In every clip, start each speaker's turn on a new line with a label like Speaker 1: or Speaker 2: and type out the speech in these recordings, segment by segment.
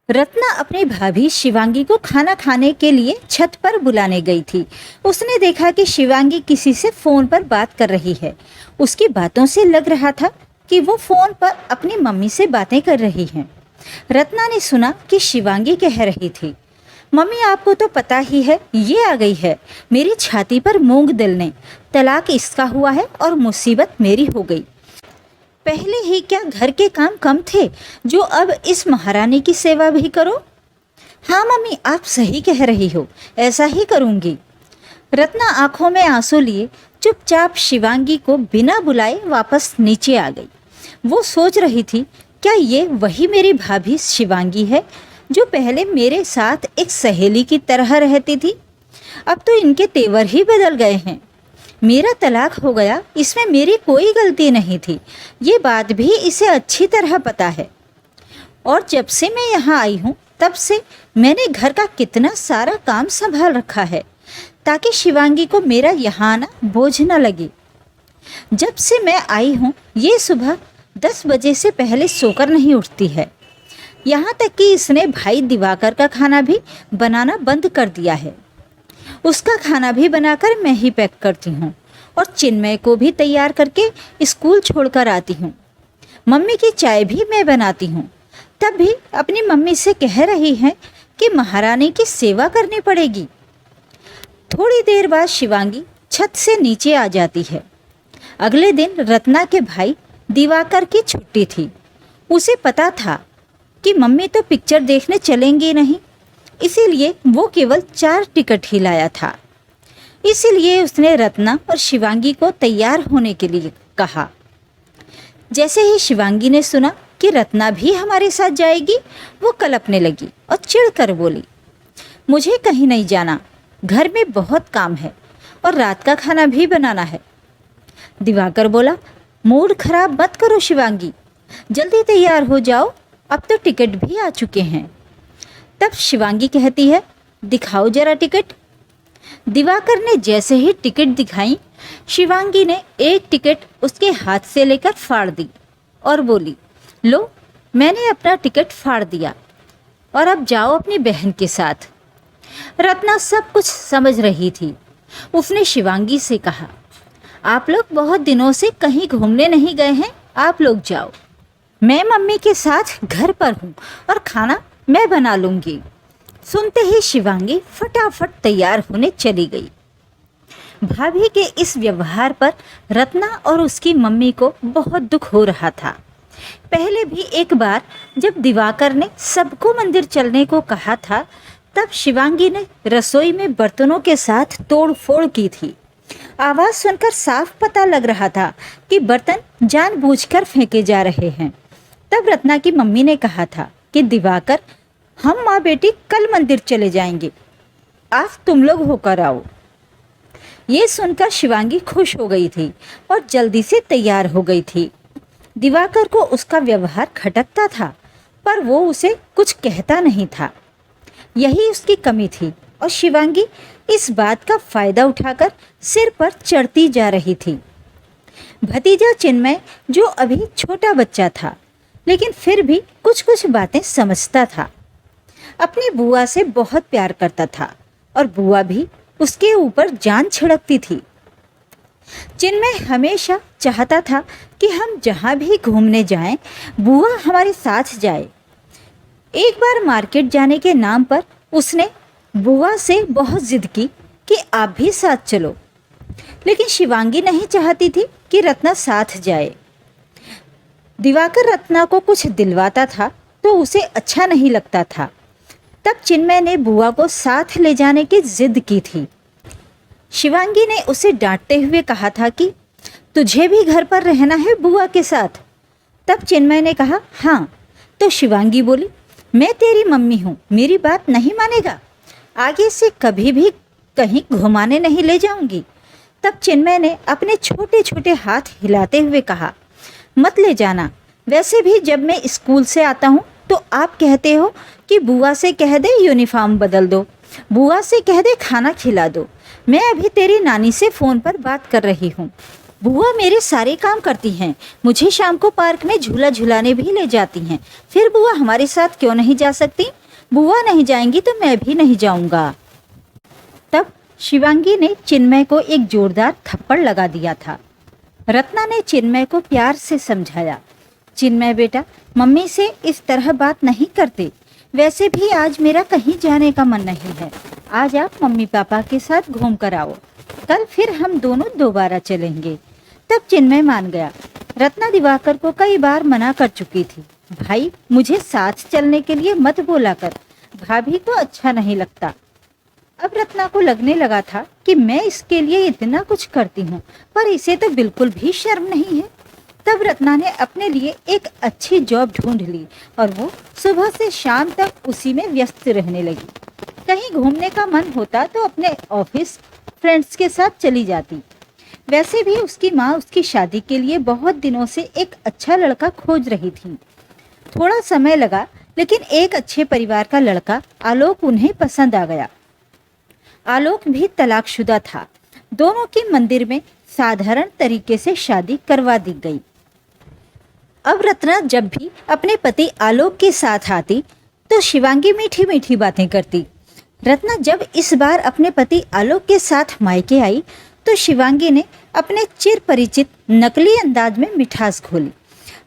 Speaker 1: रत्ना अपनी भाभी शिवांगी को खाना खाने के लिए छत पर बुलाने गई थी। उसने देखा कि शिवांगी किसी से फोन पर बात कर रही है। उसकी बातों से लग रहा था कि वो फोन पर अपनी मम्मी से बातें कर रही हैं। रत्ना ने सुना कि शिवांगी कह रही थी, मम्मी आपको तो पता ही है, ये आ गई है मेरी छाती पर मूंग दलने। तलाक इसका हुआ है और मुसीबत मेरी हो गई। पहले ही क्या घर के काम कम थे जो अब इस महारानी की सेवा भी करो। हाँ मम्मी आप सही कह रही हो, ऐसा ही करूँगी। रत्ना आंखों में आंसू लिए चुपचाप शिवांगी को बिना बुलाए वापस नीचे आ गई। वो सोच रही थी, क्या ये वही मेरी भाभी शिवांगी है जो पहले मेरे साथ एक सहेली की तरह रहती थी। अब तो इनके तेवर ही बदल गए हैं। मेरा तलाक हो गया, इसमें मेरी कोई गलती नहीं थी, ये बात भी इसे अच्छी तरह पता है। और जब से मैं यहाँ आई हूँ तब से मैंने घर का कितना सारा काम संभाल रखा है ताकि शिवांगी को मेरा यहाँ आना बोझ न लगे। जब से मैं आई हूँ ये सुबह 10 बजे से पहले सोकर नहीं उठती है। यहाँ तक कि इसने भाई दिवाकर का खाना भी बनाना बंद कर दिया है। उसका खाना भी बनाकर मैं ही पैक करती हूँ और चिन्मय को भी तैयार करके स्कूल छोड़कर आती हूँ। मम्मी की चाय भी मैं बनाती हूँ। तब भी अपनी मम्मी से कह रही है कि महारानी की सेवा करनी पड़ेगी। थोड़ी देर बाद शिवांगी छत से नीचे आ जाती है। अगले दिन रत्ना के भाई दिवाकर की छुट्टी थी। उसे पता था कि मम्मी तो पिक्चर देखने चलेंगे नहीं, इसीलिए वो केवल 4 टिकट ही लाया था। इसीलिए उसने रत्ना और शिवांगी को तैयार होने के लिए कहा। जैसे ही शिवांगी ने सुना कि रत्ना भी हमारे साथ जाएगी, वो कलपने लगी और चिढ़कर बोली, मुझे कहीं नहीं जाना, घर में बहुत काम है और रात का खाना भी बनाना है। दिवाकर बोला, मूड खराब मत करो शिवांगी, जल्दी तैयार हो जाओ, अब तो टिकट भी आ चुके हैं। तब शिवांगी कहती है, दिखाओ जरा टिकट। दिवाकर ने जैसे ही टिकट दिखाई, शिवांगी ने एक टिकट उसके हाथ से लेकर फाड़ दी और बोली, लो मैंने अपना टिकट फाड़ दिया और अब जाओ अपनी बहन के साथ। रत्ना सब कुछ समझ रही थी। उसने शिवांगी से कहा, आप लोग बहुत दिनों से कहीं घूमने नहीं गए हैं, आप लोग जाओ, मैं मम्मी के साथ घर पर हूँ और खाना मैं बना लूँगी। सुनते ही शिवांगी फटाफट तैयार होने चली गई। भाभी के इस व्यवहार पर रत्ना और उसकी मम्मी को बहुत दुख हो रहा था। पहले भी एक बार जब दिवाकर ने सबको मंदिर चलने को कहा था, तब शिवांगी ने रसोई में बर्तनों के साथ तोड़-फोड़ की थी। आवाज़ सुनकर साफ पता लग रहा था कि बर्तन जानबूझकर फेंके जा रहे हैं। तब रत्ना की मम्मी ने कहा था कि दिवाकर, हम माँ बेटी कल मंदिर चले जाएंगे, आज तुम लोग होकर आओ। ये सुनकर शिवांगी खुश हो गई थी और जल्दी से तैयार हो गई थी। दिवाकर को उसका व्यवहार खटकता था, पर वो उसे कुछ कहता नहीं था। यही उसकी कमी थी और शिवांगी इस बात का फायदा उठाकर सिर पर चढ़ती जा रही थी। भतीजा चिन्मय, जो अभी छोटा बच्चा था, लेकिन फिर भी कुछ कुछ बातें समझता था, अपनी बुआ से बहुत प्यार करता था और बुआ भी उसके ऊपर जान छिड़कती थी। चिन्मय हमेशा चाहता था कि हम जहाँ भी घूमने जाएं, बुआ हमारे साथ जाए। एक बार मार्केट जाने के नाम पर उसने बुआ से बहुत जिद की कि आप भी साथ चलो, लेकिन शिवांगी नहीं चाहती थी कि रत्ना साथ जाए। दिवाकर रत्ना को कुछ दिलवाता था तो उसे अच्छा नहीं लगता था। तब चिन्मय ने बुआ को साथ ले जाने की जिद की थी। शिवांगी ने उसे डांटते हुए कहा था कि तुझे भी घर पर रहना है बुआ के साथ। तब चिन्मय ने कहा, हाँ। तो शिवांगी बोली, मैं तेरी मम्मी हूँ, मेरी बात नहीं मानेगा, आगे से कभी भी कहीं घुमाने नहीं ले जाऊंगी। तब चिन्मय ने अपने छोटे छोटे हाथ हिलाते हुए कहा, मत ले जाना, वैसे भी जब मैं स्कूल से आता हूँ तो आप कहते हो कि बुआ से कह दे यूनिफॉर्म बदल दो, बुआ से कह दे खाना खिला दो। मैं अभी तेरी नानी से फ़ोन पर बात कर रही हूँ। बुआ मेरे सारे काम करती हैं, मुझे शाम को पार्क में झूला झुलाने भी ले जाती हैं। फिर बुआ हमारे साथ क्यों नहीं जा सकती? बुआ नहीं जाएंगी तो मैं भी नहीं जाऊंगा। तब शिवांगी ने चिन्मय को एक जोरदार थप्पड़ लगा दिया था। रत्ना ने चिन्मय को प्यार से समझाया, चिन्मय बेटा, मम्मी से इस तरह बात नहीं करते। वैसे भी आज मेरा कहीं जाने का मन नहीं है। आज आप मम्मी पापा के साथ घूम कर आओ, कल फिर हम दोनों दोबारा चलेंगे। तब चिन्मय मान गया। रत्ना दिवाकर को कई बार मना कर चुकी थी, भाई मुझे साथ चलने के लिए मत बोला कर, भाभी को अच्छा नहीं लगता। अब रत्ना को लगने लगा था कि मैं इसके लिए इतना कुछ करती हूँ, पर इसे तो बिल्कुल भी शर्म नहीं है। तब रत्ना ने अपने लिए एक अच्छी जॉब ढूंढ ली और वो सुबह से शाम तक उसी में व्यस्त रहने लगी। कहीं घूमने का मन होता तो अपने ऑफिस फ्रेंड्स के साथ चली जाती। वैसे भी उसकी माँ उसकी शादी के लिए बहुत दिनों से एक अच्छा लड़का खोज रही थी। थोड़ा समय लगा, लेकिन एक अच्छे परिवार का लड़का आलोक उन्हें पसंद आ गया। आलोक भी तलाकशुदा था। दोनों की मंदिर में साधारण तरीके से शादी करवा दी गई। अब रत्ना जब भी अपने पति आलोक के साथ आती तो शिवांगी मीठी मीठी बातें करती। रत्ना जब इस बार अपने पति आलोक के साथ मायके आई तो शिवांगी ने अपने चिर परिचित नकली अंदाज में मिठास घोली।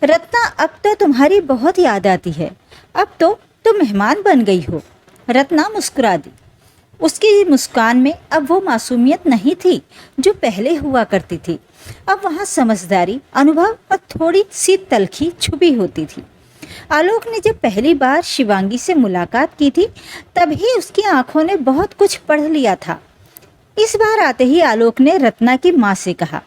Speaker 1: रत्ना, अब तो तुम्हारी बहुत याद आती है, अब तो तुम मेहमान बन गई हो। रत्ना मुस्कुरा दी। उसकी मुस्कान में अब वो मासूमियत नहीं थी जो पहले हुआ करती थी। अब वहाँ समझदारी, अनुभव और थोड़ी सी तलखी छुपी होती थी। आलोक ने जब पहली बार शिवांगी से मुलाकात की थी तभी उसकी आंखों ने बहुत कुछ पढ़ लिया था। इस बार आते ही आलोक ने रत्ना की माँ से कहा,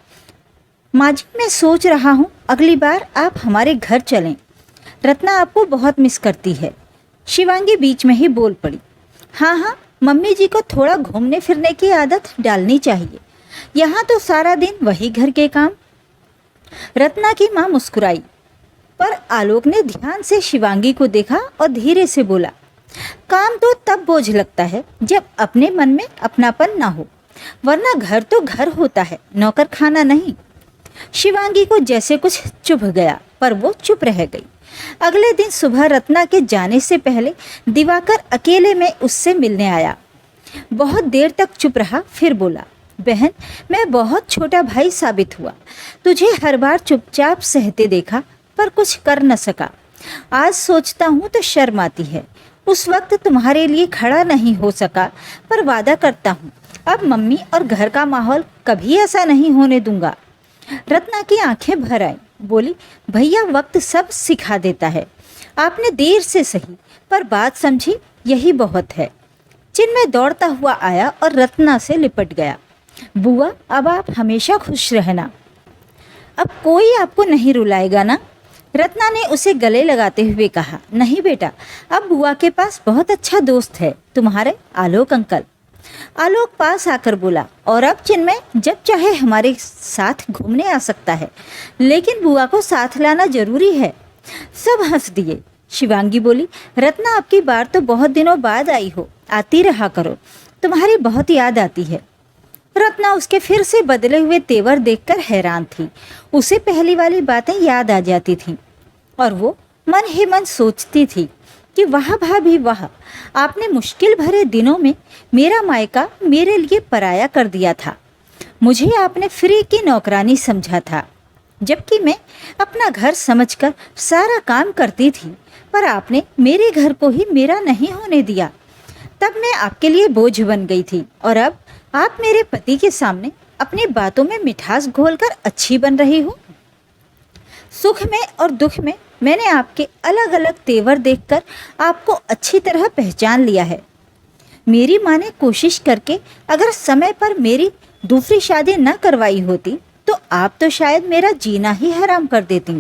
Speaker 1: माँ जी मैं सोच रहा हूँ अगली बार आप हमारे घर चलें, रत्ना आपको बहुत मिस करती है। शिवांगी बीच में ही बोल पड़ी, हाँ हाँ, मम्मी जी को थोड़ा घूमने फिरने की आदत डालनी चाहिए, यहाँ तो सारा दिन वही घर के काम। रत्ना की माँ मुस्कुराई, पर आलोक ने ध्यान से शिवांगी को देखा और धीरे से बोला, काम तो तब बोझ लगता है जब अपने मन में अपनापन ना हो, वरना घर तो घर होता है, नौकर खाना नहीं। शिवांगी को जैसे कुछ चुभ गया, पर वो चुप रह गई। अगले दिन सुबह रत्ना के जाने से पहले दिवाकर अकेले में उससे मिलने आया। बहुत देर तक चुप रहा, फिर बोला, बहन मैं बहुत छोटा भाई साबित हुआ, तुझे हर बार चुपचाप सहते देखा पर कुछ कर न सका। आज सोचता हूँ तो शर्म आती है, उस वक्त तुम्हारे लिए खड़ा नहीं हो सका, पर वादा करता हूँ अब मम्मी और घर का माहौल कभी ऐसा नहीं होने दूंगा। रत्ना की आंखें भर आई, बोली, भैया वक्त सब सिखा देता है, आपने देर से सही पर बात समझी, यही बहुत है। चिन्मय दौड़ता हुआ आया और रत्ना से लिपट गया। बुआ अब आप हमेशा खुश रहना, अब कोई आपको नहीं रुलाएगा ना? रत्ना ने उसे गले लगाते हुए कहा, नहीं बेटा, अब बुआ के पास बहुत अच्छा दोस्त है, तुम्हारे आलोक अंकल। आलोक पास आकर बोला, और अब चिन्मय जब चाहे हमारे साथ घूमने आ सकता है, लेकिन बुआ को साथ लाना जरूरी है। सब हंस दिए। शिवांगी बोली, रत्ना आपकी बार तो बहुत दिनों बाद आई हो, आती रहा करो, तुम्हारी बहुत याद आती है। रत्ना उसके फिर से बदले हुए तेवर देखकर हैरान थी। उसे पहली वाली बातें याद आ जाती थीं और वो मन ही मन सोचती थी कि वाह भाभी वाह, आपने मुश्किल भरे दिनों में मेरा मायका मेरे लिए पराया कर दिया था। मुझे आपने फ्री की नौकरानी समझा था, जबकि मैं अपना घर समझकर सारा काम करती थी, पर आपने मेरे घर को ही मेरा नहीं होने दिया। तब मैं आपके लिए बोझ बन गई थी और अब आप मेरे पति के सामने अपनी बातों में मिठास घोलकर अच्छी बन रही हो। सुख में और दुख में मैंने आपके अलग अलग तेवर देखकर आपको अच्छी तरह पहचान लिया है। मेरी माँ ने कोशिश करके अगर समय पर मेरी दूसरी शादी न करवाई होती तो आप तो शायद मेरा जीना ही हराम कर देती।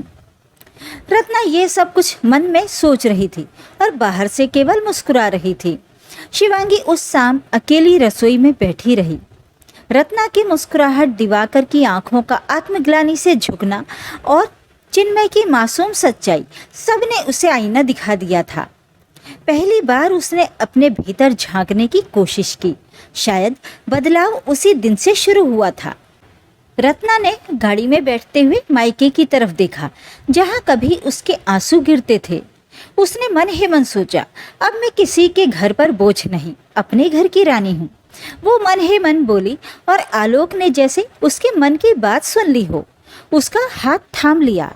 Speaker 1: रत्ना ये सब कुछ मन में सोच रही थी और बाहर से केवल मुस्कुरा रही थी। शिवांगी उस शाम अकेली रसोई में बैठी रही। रत्ना की मुस्कुराहट, दिवाकर की आंखों का आत्मग्लानि से झुकना और चिन्मय की मासूम सच्चाई, सबने उसे आईना दिखा दिया था। पहली बार उसने अपने भीतर झांकने की कोशिश की। शायद बदलाव उसी दिन से शुरू हुआ था। रत्ना ने गाड़ी में बैठते हुए मायके की तरफ देखा, जहाँ कभी उसके आंसू गिरते थे। उसने मन ही मन सोचा, अब मैं किसी के घर पर बोझ नहीं, अपने घर की रानी हूँ। वो मन ही मन बोली और आलोक ने जैसे उसके मन की बात सुन ली हो, उसका हाथ थाम लिया